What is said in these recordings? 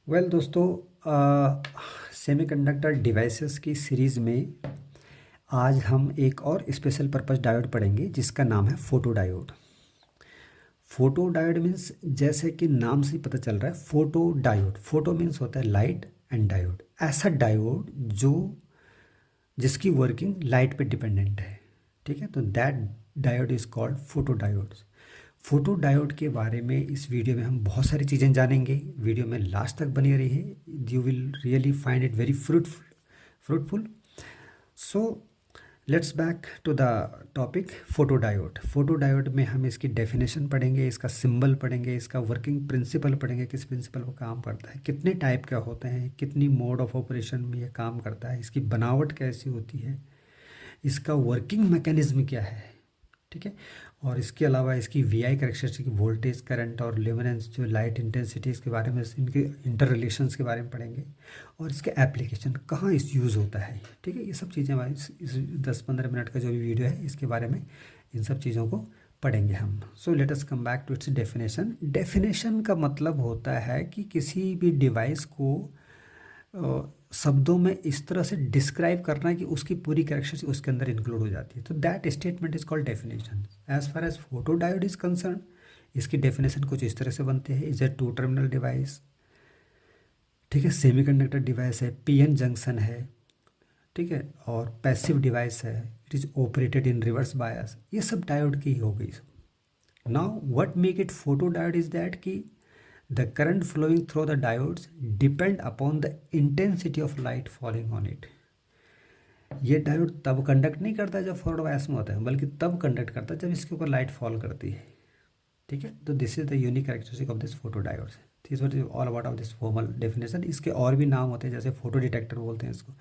दोस्तों, semiconductor devices की series में आज हम एक और स्पेशल पर्पस डायोड पढ़ेंगे जिसका नाम है photo diode. Photo diode means जैसे कि नाम से ही पता चल रहा है, फोटो डायोड। फोटो मीन्स होता है लाइट एंड डायोड, ऐसा डायोड जो जिसकी वर्किंग लाइट पे डिपेंडेंट है। ठीक है, तो that diode is called photo diodes. Photo diode के बारे में इस वीडियो में हम बहुत सारी चीज़ें जानेंगे। वीडियो में लास्ट तक बनी रहिए, you will really find it very fruitful. So let's back to the topic photo diode. Photo diode में हम इसकी डेफिनेशन पढ़ेंगे, इसका सिंबल पढ़ेंगे, इसका वर्किंग प्रिंसिपल पढ़ेंगे, किस प्रिंसिपल पर काम करता है, कितने टाइप का होते हैं, कितनी मोड ऑफ ऑपरेशन में ये काम करता है, इसकी बनावट कैसी होती है, इसका वर्किंग मैकेनिज्म क्या है। ठीक है, और इसके अलावा इसकी वीआई करेक्टरिस्टिक, वोल्टेज, करंट और ल्यूमिनेंस, जो लाइट इंटेंसिटी, इसके बारे में, इनके इंटर रिलेशंस के बारे में पढ़ेंगे और इसके एप्लीकेशन कहाँ इस यूज़ होता है। ठीक है, ये सब चीज़ें हमारी इस 10-15 मिनट का जो भी वीडियो है इसके बारे में इन सब चीज़ों को पढ़ेंगे हम। So let us come back to its definition. Definition का मतलब होता है कि किसी भी डिवाइस को शब्दों में इस तरह से डिस्क्राइब करना है कि उसकी पूरी कैरेक्टरिस्टिक उसके अंदर इंक्लूड हो जाती है, तो that statement is called definition. As far as photo diode is concern, इसकी डेफिनेशन कुछ इस तरह से बनते हैं। Is a two terminal device. ठीक है, सेमीकंडक्टर डिवाइस है, पीएन जंक्शन है। ठीक है, और पैसिव डिवाइस है, it is operated in reverse bias. ये सब डायोड की ही हो गई। Now what make it photo diode is that कि the current flowing through the diodes depend upon the intensity of light falling on it। ये diode तब conduct नहीं करता जब फॉरवर्ड बायस में होता है, बल्कि तब कंडक्ट करता है जब इसके ऊपर लाइट फॉल करती है। ठीक है, तो this is the unique characteristic of this photo diodes. This what is all about of this formal definition. इसके और भी नाम होते हैं, जैसे फोटो डिटेक्टर बोलते हैं इसको,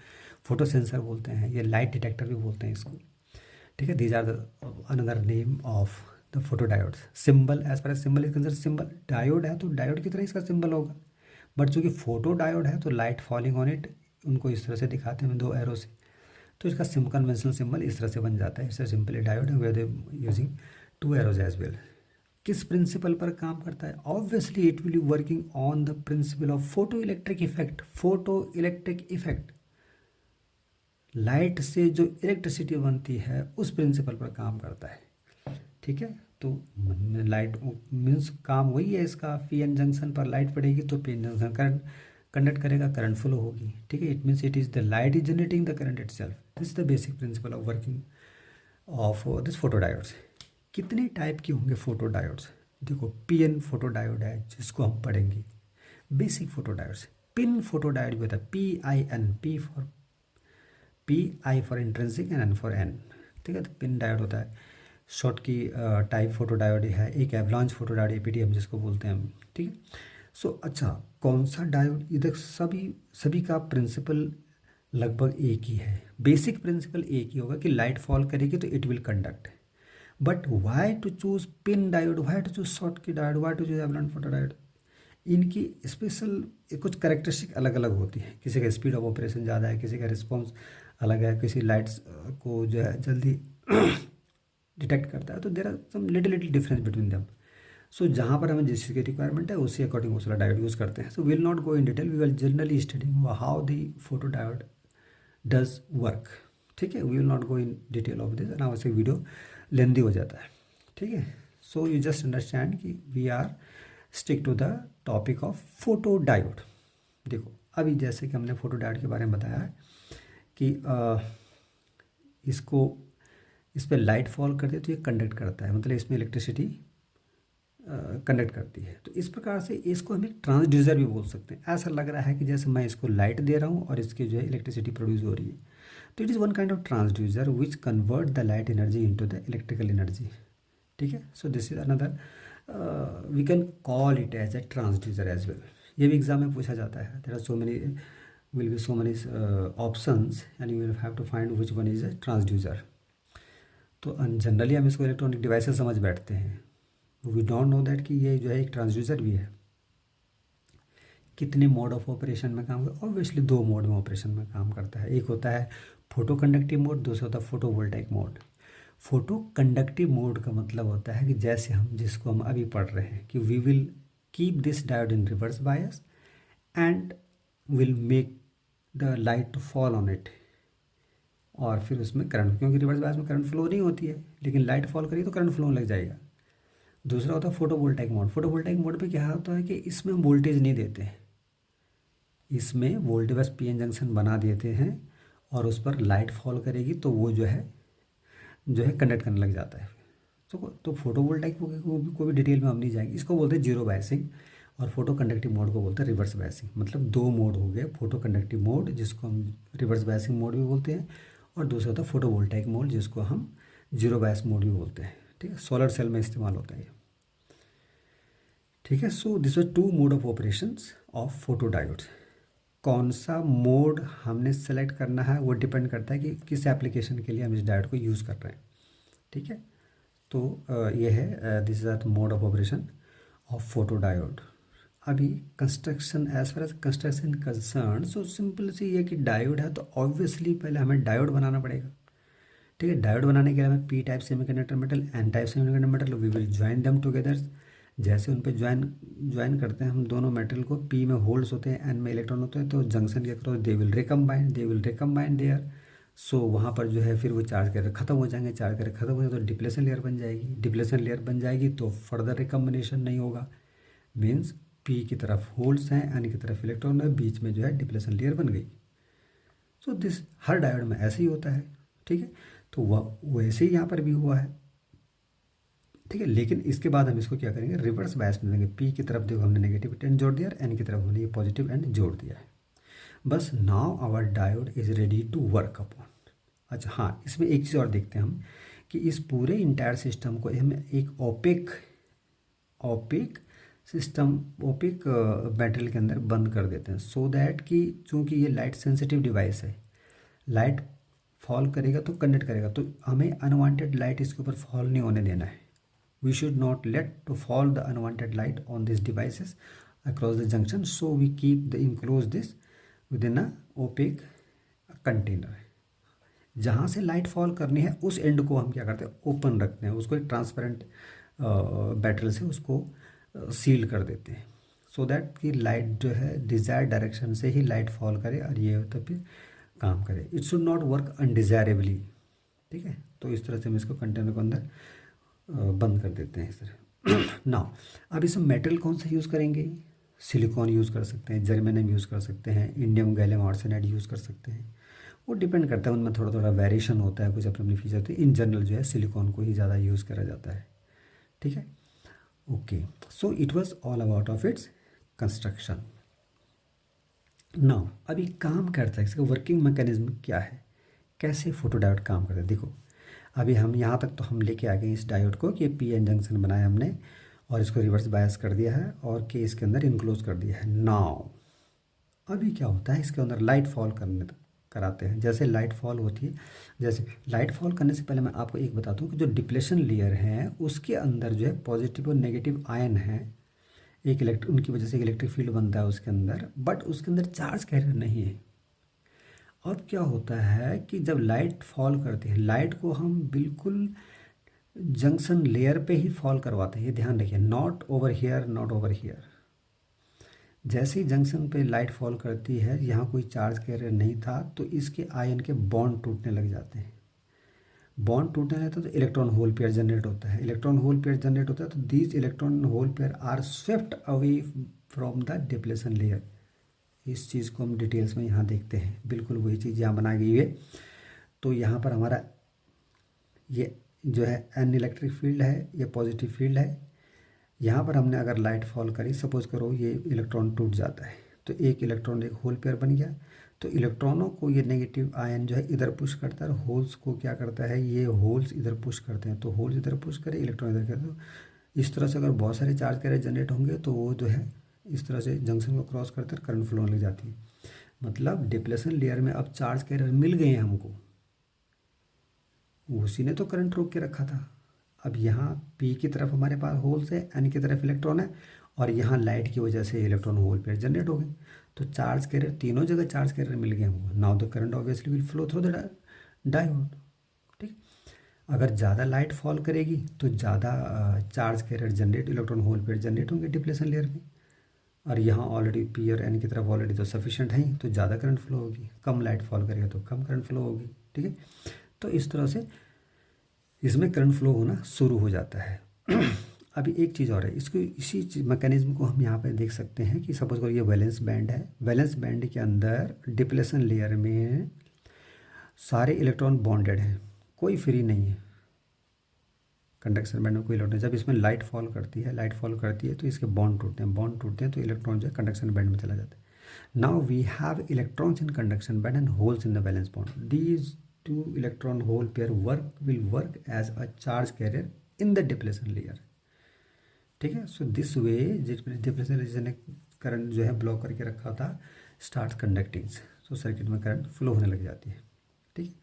फोटो सेंसर बोलते हैं, ये लाइट डिटेक्टर भी बोलते हैं इसको। ठीक है, these are the another name of the photo diode. Symbol, as far as symbol is consider, symbol diode है तो डायोड की तरह इसका सिंबल होगा, बट चूंकि फोटो डायोड है तो लाइट फॉलिंग ऑन इट उनको इस तरह से दिखाते हैं दो एरो से, तो इसका कन्वेंशनल सिंबल इस तरह से बन जाता है। इससे simply diode way they using two arrows as well. किस प्रिंसिपल पर काम करता है? Obviously it will be working on the principle of photo electric effect. Photo electric effect, light से जो इलेक्ट्रिसिटी बनती है उस प्रिंसिपल पर काम करता है। ठीक है, तो लाइट मीन्स काम वही है इसका, पी एन जंक्शन पर लाइट पड़ेगी तो P N junction current conduct करेगा, करंट फ्लो होगी। ठीक है, it means it is the light is generating the current itself. This is the basic principle of working of this photo diodes. कितने type के होंगे photo diodes? देखो, P N photo diode है जिसको हम पढ़ेंगे, basic photo diodes. PIN photo diode भी होता है, PIN, P for intrinsic and N for N. ठीक है, तो पिन डायोड होता है। शॉर्ट की टाइप फोटो डायोड है, एक एवलांच फोटो डायोड, APDM जिसको बोलते हैं हम। ठीक है, सो अच्छा, कौन सा डायोड? इधर सभी का प्रिंसिपल लगभग एक ही है, बेसिक प्रिंसिपल एक ही होगा कि लाइट फॉल करेगी तो it will conduct. But why to choose PIN diode, why to choose Schottky diode, why to choose avalanche photo diode? इनकी स्पेशल कुछ करेक्टरिस्टिक अलग अलग होती है। किसी का स्पीड ऑफ ऑपरेशन ज़्यादा है, किसी का रिस्पॉन्स अलग है, किसी लाइट्स को जो है जल्दी डिटेक्ट करता है, तो there are some little difference between them. So जहाँ पर हमें जिस चीज़ की रिक्वायरमेंट है उसी अकॉर्डिंग वो सारा डायोड यूज़ करते हैं। So will not go in detail, we will generally studying how the photo diode does work. ठीक है, we will not go in detail of this, ना वैसे वीडियो लेंदी हो जाता है। ठीक है, सो यू जस्ट अंडरस्टैंड कि we are stick to the topic of photo diode. देखो, अभी जैसे कि हमने फोटो डायोड के बारे में बताया है कि इसको इस पर लाइट फॉल करती है तो ये कंडक्ट करता है, मतलब इसमें इलेक्ट्रिसिटी कंडक्ट करती है। तो इस प्रकार से इसको हम एक ट्रांसड्यूसर भी बोल सकते हैं। ऐसा लग रहा है कि जैसे मैं इसको लाइट दे रहा हूँ और इसकी जो है इलेक्ट्रिसिटी प्रोड्यूस हो रही है, तो it is one kind of transducer which convert the light energy into the electrical energy. ठीक है, so this is another, we can call it as a transducer as well. ये भी एग्जाम में पूछा जाता है। There are so many will be so many options and you will have to find which one is a transducer. तो generally हम इसको electronic devices समझ बैठते हैं, वी डोंट नो दैट कि ये जो है एक ट्रांसड्यूसर भी है। कितने मोड ऑफ ऑपरेशन में काम करता है? ऑब्वियसली दो मोड में ऑपरेशन में काम करता है। एक होता है फोटो कंडक्टिव मोड, दूसरा होता है photo voltaic mode. Photo conductive mode का मतलब होता है कि जैसे हम जिसको हम अभी पढ़ रहे हैं कि we will keep this diode in reverse bias and will make the light to fall on it. और फिर उसमें करंट, क्योंकि रिवर्स बायस में करंट फ्लो नहीं होती है, लेकिन लाइट फॉल करेगी तो करंट फ्लो लग जाएगा। दूसरा होता है फोटोवोल्टाइक मोड। फोटोवोल्टाइक मोड पे क्या होता है कि इसमें हम वोल्टेज नहीं देते हैं, इसमें वोल्टेज बस पीएन जंक्शन बना देते हैं और उस पर लाइट फॉल करेगी तो वो जो है कंडक्ट करने लग जाता है। तो फोटोवोल्टाइक को भी डिटेल में हम नहीं जाएंगे। इसको बोलते हैं जीरो बायसिंग, और फोटो कंडक्टिव मोड को बोलते हैं रिवर्स बायसिंग। मतलब दो मोड हो गए, फोटो कंडक्टिव मोड जिसको हम रिवर्स बायसिंग मोड भी बोलते हैं, और दूसरा होता है फोटोवोल्टाइक मोड जिसको हम जीरो बायस मोड भी बोलते हैं। ठीक है, सोलर सेल में इस्तेमाल होता है ये। ठीक है, so this was two mode of operations of photo diodes. कौन सा मोड हमने सेलेक्ट करना है वो डिपेंड करता है कि किस एप्लीकेशन के लिए हम इस डायोड को यूज़ कर रहे हैं। ठीक है, तो ये है this is the mode of operation of photo diode. अभी construction, as far as construction concern, so simple सी ये कि डायोड है तो ऑब्वियसली पहले हमें डायोड बनाना पड़ेगा। ठीक है, डायोड बनाने के लिए हमें P type semiconductor metal, N type semiconductor metal, we will join them together. जैसे उन पे ज्वाइन करते हैं हम दोनों मेटल को, पी में होल्स होते हैं, एन में इलेक्ट्रॉन होते हैं, तो जंक्शन के cross they will recombine there. So वहाँ पर जो है फिर वो चार्ज करके ख़त्म हो जाएंगे, चार्ज करके ख़त्म हो जाए तो डिप्लेशन लेयर बन जाएगी, डिप्लेशन लेयर बन जाएगी तो फर्दर रिकम्बिनेशन नहीं होगा। मीन्स पी की तरफ होल्स हैं, एन की तरफ इलेक्ट्रॉन है, बीच में जो है डिप्लेशन लेयर बन गई। सो दिस हर डायोड में ऐसे ही होता है। ठीक है, तो वह वैसे ही यहाँ पर भी हुआ है। ठीक है, लेकिन इसके बाद हम इसको क्या करेंगे, रिवर्स बायस में देंगे। पी की तरफ देखो हमने नेगेटिव एंड जोड़ दिया, एन की तरफ हमने ये पॉजिटिव एंड जोड़ दिया है। बस now our diode is ready to work upon. अच्छा हाँ, इसमें एक चीज़ और देखते हैं हम कि इस पूरे इंटायर सिस्टम को हम एक ओपेक सिस्टम, ओपेक बैटरी के अंदर बंद कर देते हैं, सो दैट कि चूँकि ये लाइट सेंसिटिव डिवाइस है, लाइट फॉल करेगा तो कंडक्ट करेगा, तो हमें अनवांटेड लाइट इसके ऊपर फॉल नहीं होने देना है। We should not let to fall the unwanted light on these devices across the junction, so we keep the enclose this within a opaque container। जहाँ से लाइट फॉल करनी है उस एंड को हम क्या करते हैं, ओपन रखते हैं, उसको एक ट्रांसपेरेंट बैटल से उसको सील कर देते हैं, सो दैट कि लाइट जो है डिज़ायर डायरेक्शन से ही लाइट फॉल करे और ये तो फिर काम करे। It should not work undesirably. ठीक है, तो इस तरह से हम इसको कंटेनर के अंदर बंद कर देते हैं इस तरह। नाउ अब इसमें मेटल कौन सा यूज़ करेंगे, सिलिकॉन यूज़ कर सकते हैं, जर्मेनियम यूज़ कर सकते हैं, इंडियम गैलियम आर्सेनाइड यूज़ कर सकते हैं। वो डिपेंड करता है, उनमें थोड़ा थोड़ा वेरिएशन होता है, कुछ अपने अपने फीचर होते हैं। इन जनरल जो है सिलिकॉन को ही ज़्यादा यूज़ करा जाता है। ठीक है, okay, so it was all about of its construction. Now अभी काम करता है, इसका वर्किंग मैकेनिज्म क्या है, कैसे फोटो डायोड काम करता है। देखो अभी हम यहाँ तक तो हम लेके आ गए इस डायोड को कि पी एन जंक्शन बनाया हमने और इसको रिवर्स बायस कर दिया है और के इसके अंदर इनक्लोज कर दिया है। नाउ अभी क्या होता है, इसके अंदर लाइट फॉल कराते हैं। जैसे लाइट फॉल होती है, जैसे लाइट फॉल करने से पहले मैं आपको एक बताता हूँ कि जो डिप्लेशन लेयर है उसके अंदर जो है पॉजिटिव और नेगेटिव आयन है, एक उनकी वजह से एक इलेक्ट्रिक फील्ड बनता है उसके अंदर, बट उसके अंदर चार्ज कैरियर नहीं है। अब क्या होता है कि जब लाइट फॉल करती है, लाइट को हम बिल्कुल जंक्शन लेयर पे ही फॉल करवाते हैं, ये ध्यान रखिए, not over here, not over here. जैसे ही जंक्शन पे लाइट फॉल करती है, यहाँ कोई चार्ज कैरियर नहीं था तो इसके आयन के बॉन्ड टूटने लग जाते हैं। बॉन्ड टूटने लगता है तो इलेक्ट्रॉन होल पेयर जनरेट होता है, इलेक्ट्रॉन होल पेयर जनरेट होता है तो these electron hole pair are swept away from the depletion layer. इस चीज़ को हम डिटेल्स में यहाँ देखते हैं, बिल्कुल वही चीज़ यहाँ बनाई गई है। तो यहाँ पर हमारा ये जो है एन इलेक्ट्रिक फील्ड है, ये पॉजिटिव फील्ड है। यहाँ पर हमने अगर लाइट फॉल करी, सपोज करो ये इलेक्ट्रॉन टूट जाता है तो एक इलेक्ट्रॉन एक होल पेयर बन गया, तो इलेक्ट्रॉनों को ये नेगेटिव आयन जो है इधर पुश करता है और होल्स को क्या करता है, ये होल्स इधर पुश करते हैं, तो होल्स इधर पुश करे, इलेक्ट्रॉन इधर करे। तो इस तरह से अगर बहुत सारे चार्ज कैरियर जनरेट होंगे तो वो जो है इस तरह से जंक्शन को क्रॉस करते हैं, करंट फ्लो होने लग जाती है। मतलब डिप्लेशन लेयर में अब चार्ज कैरियर मिल गए हैं हमको, उसी ने तो करंट रोक के रखा था। अब यहाँ पी की तरफ हमारे पास होल्स है, एन की तरफ इलेक्ट्रॉन है, और यहाँ लाइट की वजह से इलेक्ट्रॉन होल पेयर जनरेट हो गए, तो चार्ज कैरियर तीनों जगह चार्ज कैरियर मिल गए हमको। Now the current obviously will flow through the diode. ठीक, अगर ज़्यादा लाइट फॉल करेगी तो ज़्यादा charge carrier generate, electron hole pair generate होंगे डिप्लेशन लेयर में, और यहाँ ऑलरेडी पी और एन की तरफ ऑलरेडी तो सफिशेंट है ही, तो ज़्यादा करंट फ्लो होगी, कम लाइट फॉल करेगा तो कम करंट फ्लो होगी। ठीक है, तो इस तरह से इसमें करंट फ्लो होना शुरू हो जाता है। अभी एक चीज़ और है, इसको इसी मैकेनिज्म को हम यहाँ पे देख सकते हैं कि सपोज करो ये वैलेंस बैंड है, वैलेंस बैंड के अंदर डिप्लेशन लेयर में सारे इलेक्ट्रॉन बॉन्डेड हैं, कोई फ्री नहीं है, कंडक्शन बैंड में कोई इलेक्ट्रॉन। जब इसमें लाइट फॉल करती है तो इसके बॉन्ड टूटते हैं तो इलेक्ट्रॉन जो है कंडक्शन बैंड में चला जाता है। Now we have electrons in conduction band and holes in the valence bond. These two electron hole pair will work as a charge carrier in the depletion layer. ठीक है, so this way depletion region ने current जो है block करके रखा था start conducting, so circuit में current flow होने लग जाती है। ठीक है,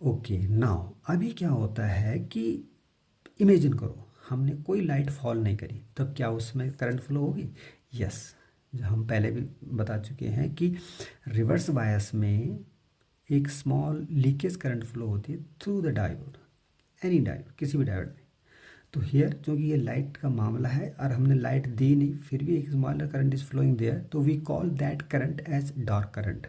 ओके। नाउ अभी क्या होता है कि इमेजिन करो हमने कोई लाइट फॉल नहीं करी, तब क्या उसमें करंट फ्लो होगी? यस, जो हम पहले भी बता चुके हैं कि रिवर्स बायस में एक स्मॉल लीकेज करंट फ्लो होती है through the diode, any diode, किसी भी डायोड में। तो हियर क्योंकि ये लाइट का मामला है और हमने लाइट दी नहीं, फिर भी एक small current is flowing there, तो we call that current as dark current.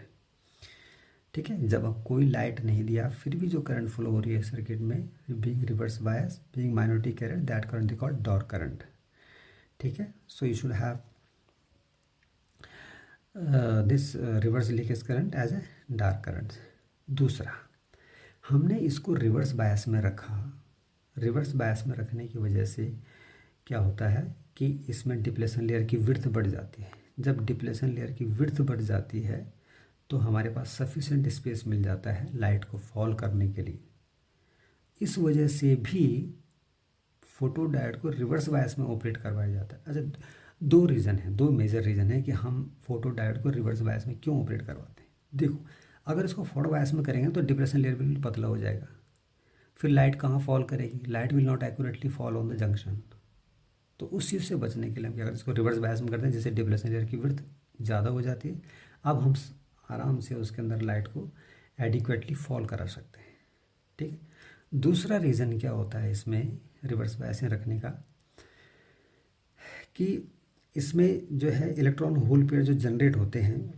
ठीक है, जब आप कोई लाइट नहीं दिया फिर भी जो करंट फ्लो हो रही है सर्किट में, being reverse bias, being minority current, that current is called dark current. ठीक है, so you should have this reverse leakage current as a dark current. दूसरा, हमने इसको रिवर्स बायस में रखा, रिवर्स बायस में रखने की वजह से क्या होता है कि इसमें डिप्लेशन लेयर की विड्थ बढ़ जाती है। जब डिप्लेशन लेयर की विड्थ बढ़ जाती है तो हमारे पास सफिशेंट स्पेस मिल जाता है लाइट को फॉल करने के लिए। इस वजह से भी फोटो डायोड को रिवर्स बायस में ऑपरेट करवाया जाता है। अच्छा, दो रीज़न है, दो मेजर रीज़न है कि हम फोटो डायोड को रिवर्स बायस में क्यों ऑपरेट करवाते हैं। देखो, अगर इसको फॉरवर्ड बायस में करेंगे तो डिप्लेशन लेयर बिल्कुल पतला हो जाएगा, फिर लाइट कहाँ फॉल करेगी? Light will not accurately fall on the junction. तो उस चीज़ से बचने के लिए हम क्या करते हैं, इसको रिवर्स बायस में करते हैं, जिससे डिप्लेशन लेयर की विड्थ ज़्यादा हो जाती है। अब हम आराम से उसके अंदर लाइट को एडिक्वेटली फॉल करा सकते हैं। ठीक है, दूसरा रीज़न क्या होता है इसमें रिवर्स बायस में रखने का, कि इसमें जो है इलेक्ट्रॉन होल पेयर जो जनरेट होते हैं,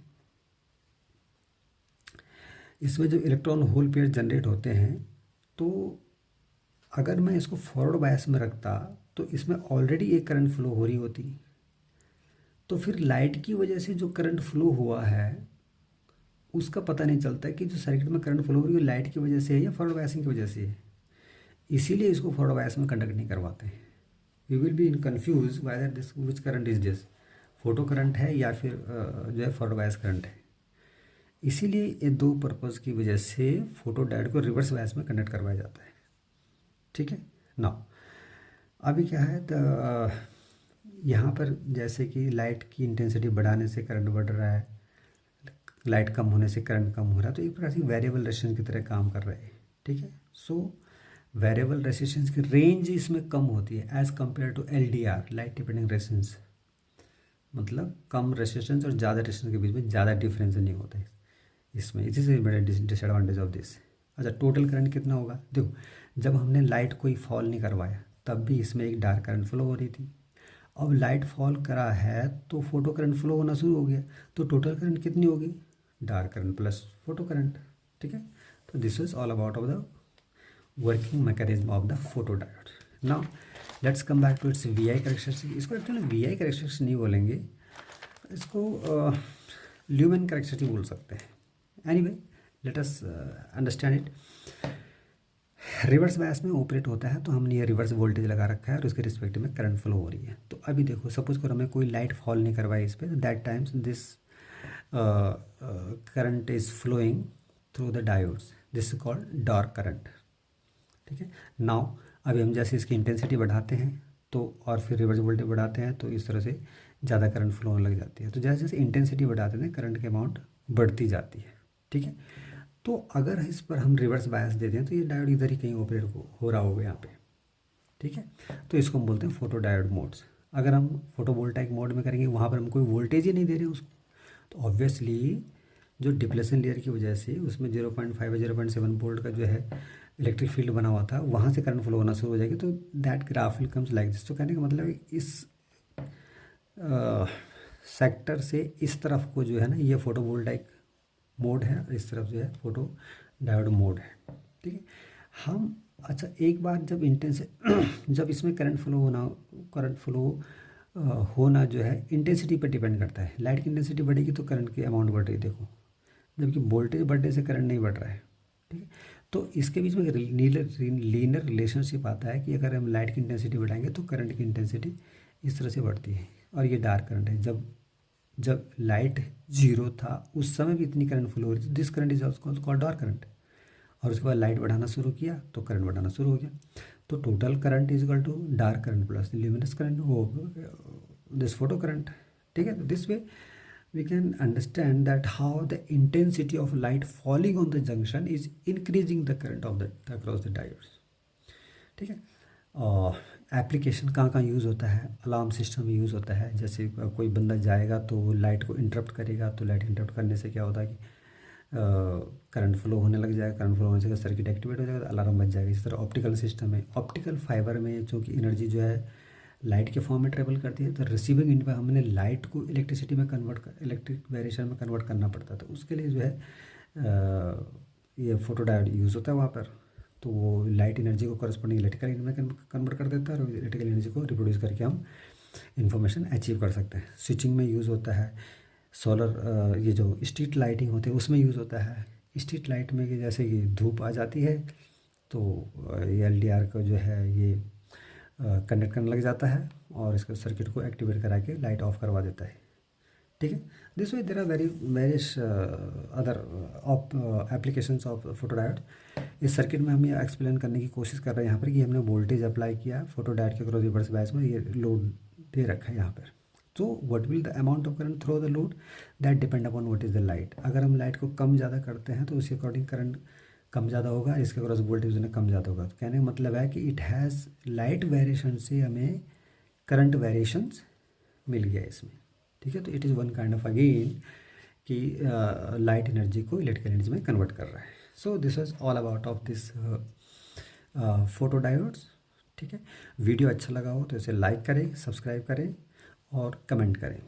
इसमें जो इलेक्ट्रॉन होल पेयर जनरेट होते हैं, तो अगर मैं इसको फॉरवर्ड बायस में रखता तो इसमें ऑलरेडी एक करंट फ्लो हो रही होती, तो फिर लाइट की वजह से जो करंट फ्लो हुआ है उसका पता नहीं चलता कि जो सर्किट में करंट फ्लो हो रही है लाइट की वजह से है या फॉरवर्ड बायसिंग की वजह से है। इसीलिए इसको फॉरवर्ड बायस में कंडक्ट नहीं करवाते हैं। We will be in confuse whether this which current is this, photo current है या फिर जो है फॉरवर्ड बायस करंट है। इसीलिए ये दो पर्पज़ की वजह से फोटो डायोड को रिवर्स बायस में कनेक्ट करवाया जाता है। ठीक है, नाउ अभी क्या है, तो यहाँ पर जैसे कि लाइट की इंटेंसिटी बढ़ाने से करंट बढ़ रहा है, लाइट कम होने से करंट कम हो रहा है, तो एक प्रकार से वेरिएबल रेजिस्टेंस की तरह काम कर रहे हैं। ठीक है, सो वेरिएबल रेजिस्टेंस की रेंज इसमें कम होती है as compare to LDR, light depending resistance, मतलब कम रेजिस्टेंस और ज़्यादा रेजिस्टेंस के बीच में ज़्यादा डिफरेंस नहीं होता है इसमें। इसी से बड़ा डिसएडवांटेज ऑफ दिस। अच्छा, टोटल करंट कितना होगा? देखो, जब हमने लाइट कोई फॉल नहीं करवाया तब भी इसमें एक डार्क करंट फ्लो हो रही थी। अब लाइट फॉल करा है तो फोटो करंट फ्लो होना शुरू हो गया, तो टोटल करंट कितनी होगी? Dark current plus photo current. ठीक है, तो this is all about of the working mechanism of the photo diode. Now let's come back to its VI characteristic. इसको एक्चुअली VI कैरेक्टरिस्टिक नहीं बोलेंगे, इसको ल्यूमेन कैरेक्टरिस्टिक बोल सकते हैं। Anyway, let us understand it. Reverse bias में operate होता है तो हमने ये रिवर्स वोल्टेज लगा रखा है और उसके रिस्पेक्टिव में करंट फ्लो हो रही है। तो अभी देखो, सपोज करो हमें कोई लाइट फॉल नहीं करवाई इस पर, that times this current is flowing through the diodes, this is called dark current. ठीक है, नाउ अभी हम जैसे इसकी इंटेंसिटी बढ़ाते हैं तो और फिर रिवर्स वोल्टेज बढ़ाते हैं तो इस तरह से ज़्यादा करंट फ्लो होने लग जाती है। तो जैसे जैसे इंटेंसिटी बढ़ाते हैं करंट की अमाउंट बढ़ती जाती है। ठीक है, तो अगर इस पर हम रिवर्स बायस देते हैं तो ये डायोड इधर ही कहीं ऑपरेट हो रहा होगा यहाँ पे। ठीक है, तो इसको हम बोलते हैं फोटो डायोड मोड्स। अगर हम फोटोवोल्टाइक मोड में करेंगे वहाँ पर हम कोई वोल्टेज ही नहीं दे रहे उसको, तो ऑब्वियसली जो डिप्लेशन लेयर की वजह से उसमें 0.5 या 0.7 वोल्ट का जो है इलेक्ट्रिक फील्ड बना हुआ था, वहाँ से करंट फ्लो होना शुरू हो जाएगी। तो that graph will comes like this. तो कहने का मतलब इस सेक्टर से इस तरफ को जो है ना, ये फोटोवोल्टाइक मोड है और इस तरफ जो है फोटो डायोड मोड है। ठीक है। हम अच्छा एक बार जब जब इसमें करंट फ्लो होना जो है इंटेंसिटी पर डिपेंड करता है। लाइट की इंटेंसिटी बढ़ेगी तो करंट की अमाउंट बढ़ रही है, देखो, जबकि वोल्टेज बढ़ने से करंट नहीं बढ़ रहा है। ठीक है। तो इसके बीच में लीनियर रिलेशनशिप आता है कि अगर हम लाइट की इंटेंसिटी बढ़ाएंगे तो करंट की इंटेंसिटी इस तरह से बढ़ती है। और ये डार्क करंट है। जब जब लाइट जीरो था उस समय भी इतनी करंट फ्लो हो रही थी, this current is also called dark current. और उसके बाद लाइट बढ़ाना शुरू किया तो करंट बढ़ाना शुरू हो गया। तो total current is equal to dark current plus luminous current, वो दिस फोटो करंट। ठीक है। तो this way we can understand that how the intensity of light falling on the junction is increasing the current of the across the diodes। ठीक है। और application कहाँ कहाँ use होता है, अलार्म सिस्टम में यूज़ होता है। जैसे कोई बंदा जाएगा तो लाइट को इंटरप्ट करेगा, तो लाइट इंटरप्ट करने से क्या होता है कि करंट फ्लो होने लग जाएगा। करंट फ्लो होने से सर्किट एक्टिवेट हो जाएगा, अलार्म बज जाएगा। इस तरह ऑप्टिकल सिस्टम है, ऑप्टिकल फाइबर में चूँकि एनर्जी जो है लाइट के फॉर्म में ट्रेवल करती है, तो रिसीविंग एंड पे हमने लाइट को इलेक्ट्रिसिटी में इलेक्ट्रिक वेरिएशन में कन्वर्ट करना पड़ता है। तो उसके लिए जो है ये फोटो डायोड यूज़ होता है वहाँ पर। तो वो लाइट एनर्जी को करस्पॉन्डिंग इलेक्ट्रिकल एनर्जी में कन्वर्ट कर देता है और इलेक्ट्रिकल एनर्जी को रिप्रोड्यूस करके हम इंफॉर्मेशन अचीव कर सकते हैं। स्विचिंग में यूज़ होता है। सोलर ये जो स्ट्रीट लाइटिंग होती है उसमें यूज़ होता है। स्ट्रीट लाइट में कि जैसे कि धूप आ जाती है तो ये LDR का जो है ये कंडक्ट करने लग जाता है और इसके सर्किट को एक्टिवेट करा के लाइट ऑफ करवा देता है। ठीक है। This way there are various other applications of photo diode. इस सर्किट में हम ये एक्सप्लेन करने की कोशिश कर रहे हैं यहाँ पर कि हमने वोल्टेज अप्लाई किया फोटो डायोड के क्रॉस रिवर्स बायस में, ये लोड दे रखा है यहाँ पर। तो what will the amount of current throw the load, that depend upon what is the light. अगर हम लाइट को कम ज़्यादा करते हैं तो उसके अकॉर्डिंग करंट कम ज़्यादा होगा, इसके क्रॉस वोल्टेज उन्हें कम ज़्यादा होगा। तो कहने का मतलब है कि इट हैज़ लाइट वेरिएशन से हमें करंट वेरिएशंस मिल गया इसमें। ठीक है। तो it is one kind of again कि लाइट एनर्जी को इलेक्ट्रिकल एनर्जी में कन्वर्ट कर रहा है। So this was all about of this photo diodes. ठीक है। वीडियो अच्छा लगा हो तो इसे लाइक करें, सब्सक्राइब करें और कमेंट करें।